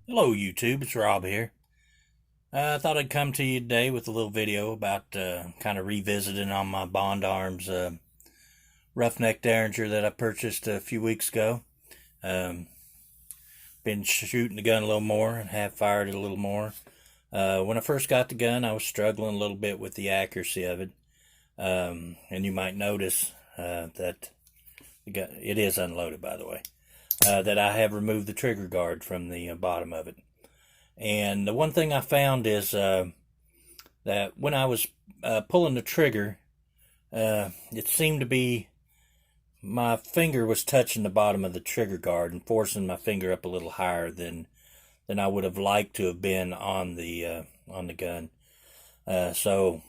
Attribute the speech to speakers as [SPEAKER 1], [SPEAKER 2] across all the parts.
[SPEAKER 1] Hello YouTube, it's Rob here. I thought I'd come to you today with a little video about kind of revisiting on my Bond Arms roughneck Derringer that I purchased a few weeks ago. Um, been shooting the gun a little more and have fired it a little more. When I first got the gun, I was struggling a little bit with the accuracy of it. And you might notice that it is unloaded, by the way, that I have removed the trigger guard from the bottom of it. And the one thing I found is that when I was pulling the trigger, it seemed to be my finger was touching the bottom of the trigger guard and forcing my finger up a little higher than I would have liked to have been on the gun. So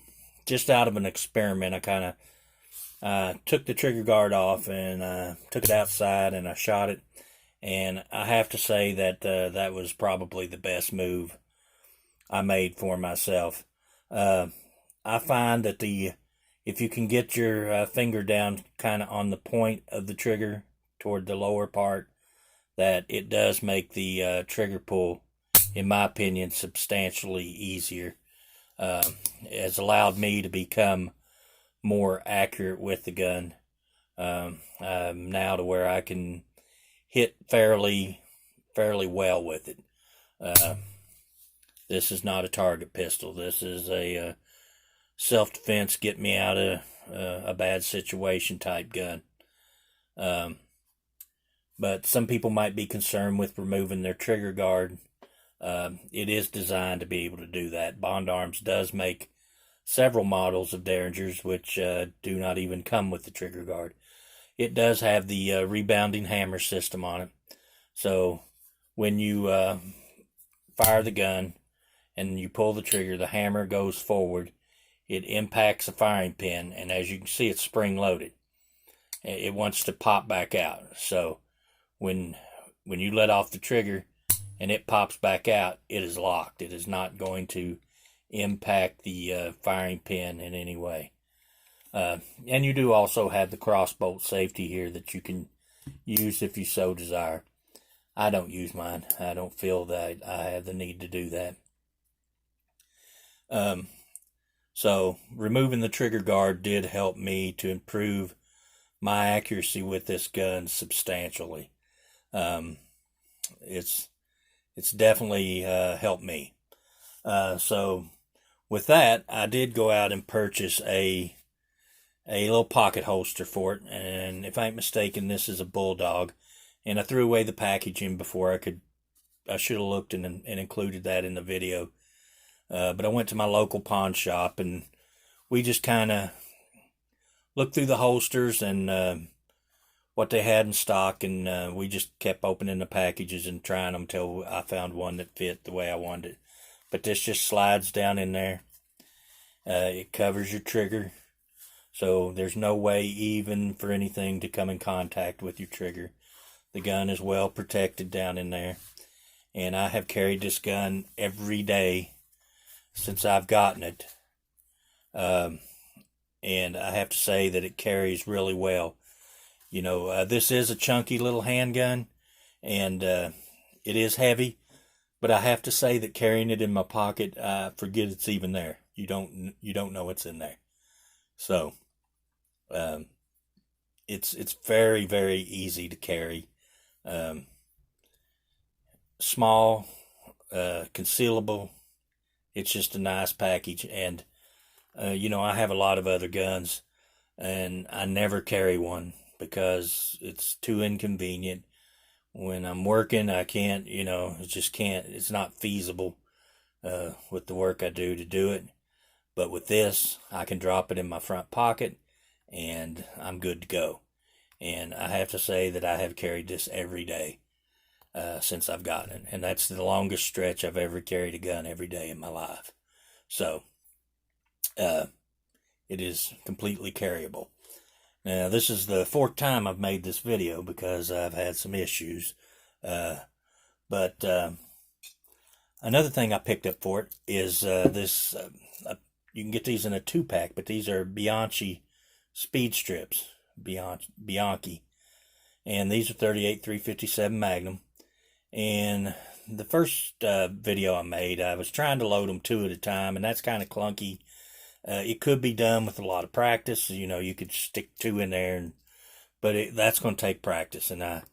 [SPEAKER 1] just out of an experiment, I kind of took the trigger guard off and took it outside and I shot it. And I have to say that that was probably the best move I made for myself. I find that if you can get your finger down kind of on the point of the trigger toward the lower part, that it does make the trigger pull, in my opinion, substantially easier. It has allowed me to become more accurate with the gun now to where I can hit fairly well with it. Uh, this is not a target pistol. This is a self-defense, get me out of a bad situation type gun. Um, but some people might be concerned with removing their trigger guard. It is designed to be able to do that. Bond Arms does make several models of Derringers which do not even come with the trigger guard. It does have the rebounding hammer system on it. So when you fire the gun and you pull the trigger, the hammer goes forward. It impacts the firing pin, and as you can see, it's spring loaded. It wants to pop back out. So when you let off the trigger and it pops back out, it is locked. It is not going to impact the firing pin in any way. And you do also have the crossbolt safety here that you can use if you so desire. I don't use mine. I don't feel that I have the need to do that. So removing the trigger guard did help me to improve my accuracy with this gun substantially. It's definitely helped me. So with that, I did go out and purchase a little pocket holster for it, and if I ain't mistaken, this is a Bulldog, and I threw away the packaging before I should have looked and included that in the video. But I went to my local pawn shop and we just kind of looked through the holsters and what they had in stock, and we just kept opening the packages and trying them until I found one that fit the way I wanted it. But this just slides down in there. It covers your trigger. So there's no way even for anything to come in contact with your trigger. The gun is well protected down in there. And I have carried this gun every day since I've gotten it. And I have to say that it carries really well. You know, this is a chunky little handgun, and it is heavy. But I have to say that carrying it in my pocket, I forget it's even there. You don't know it's in there. So it's very, very easy to carry. Small, concealable. It's just a nice package. And you know, I have a lot of other guns, and I never carry one because it's too inconvenient. When I'm working, I can't, you know, it just can't, it's not feasible with the work I do to do it. But with this, I can drop it in my front pocket and I'm good to go. And I have to say that I have carried this every day since I've gotten it. And that's the longest stretch I've ever carried a gun every day in my life. So it is completely carryable. Now, this is the fourth time I've made this video because I've had some issues. But another thing I picked up for it is this. You can get these in a 2-pack, but these are Bianchi speed strips. Bianchi. And these are 38 357 Magnum. And the first video I made, I was trying to load them two at a time, and that's kind of clunky. It could be done with a lot of practice. You know, you could stick two in there, but that's going to take practice. And I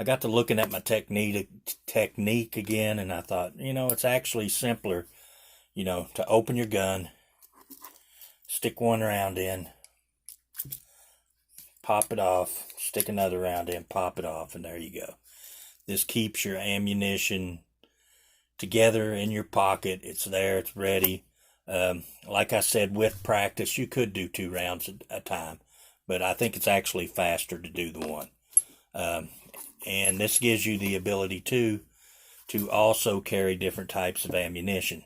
[SPEAKER 1] got to looking at my technique again, and I thought, you know, it's actually simpler, you know, to open your gun, stick one round in, pop it off, stick another round in, pop it off, and there you go. This keeps your ammunition together in your pocket. It's there, it's ready. Like I said, with practice, you could do 2 rounds at a time, but I think it's actually faster to do the one. And this gives you the ability to also carry different types of ammunition.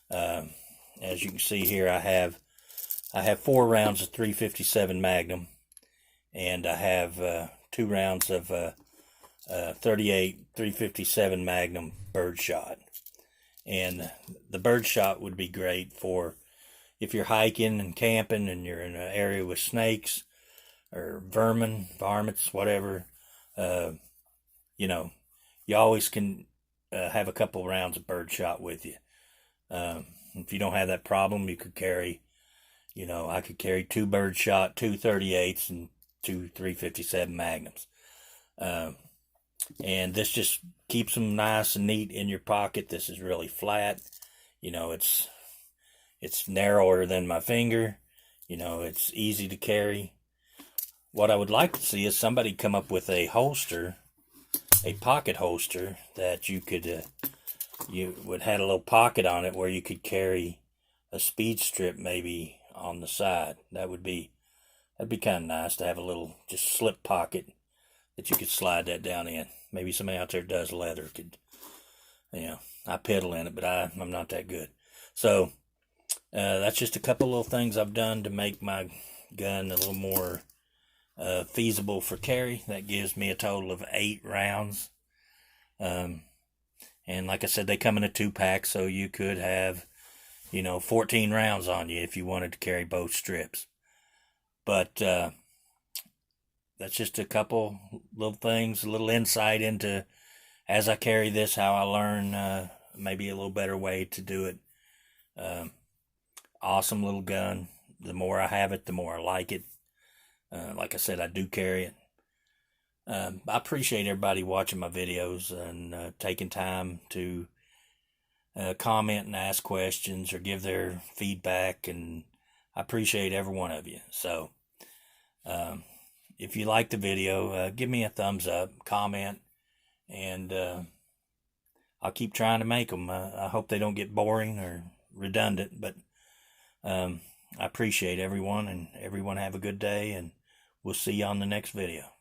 [SPEAKER 1] As you can see here, I have 4 rounds of 357 Magnum, and I have 2 rounds of 38 357 Magnum birdshot. And the birdshot would be great for if you're hiking and camping and you're in an area with snakes or vermin, varmints, whatever. You know, you always can have a couple rounds of birdshot with you. If you don't have that problem, you could carry, you know, I could carry 2 birdshot, 2 38s, and 2 357 Magnums. And this just keeps them nice and neat in your pocket. This is really flat. You know, it's narrower than my finger. You know, it's easy to carry. What I would like to see is somebody come up with a holster, a pocket holster that you could, you would have a little pocket on it where you could carry a speed strip maybe on the side. That'd be kind of nice to have a little just slip pocket that you could slide that down in. Maybe somebody out there does leather could, you know, I pedal in it, but I'm not that good. So that's just a couple little things I've done to make my gun a little more feasible for carry. That gives me a total of 8 rounds. And like I said, they come in a 2-pack, so you could have, you know, 14 rounds on you if you wanted to carry both strips. But that's just a couple little things, a little insight into, as I carry this, how I learn maybe a little better way to do it. Awesome little gun. The more I have it, the more I like it. Like I said, I do carry it. I appreciate everybody watching my videos and taking time to comment and ask questions or give their feedback, and I appreciate every one of you. So if you like the video, give me a thumbs up, comment, and I'll keep trying to make them. I hope they don't get boring or redundant, but I appreciate everyone, and everyone have a good day, and we'll see you on the next video.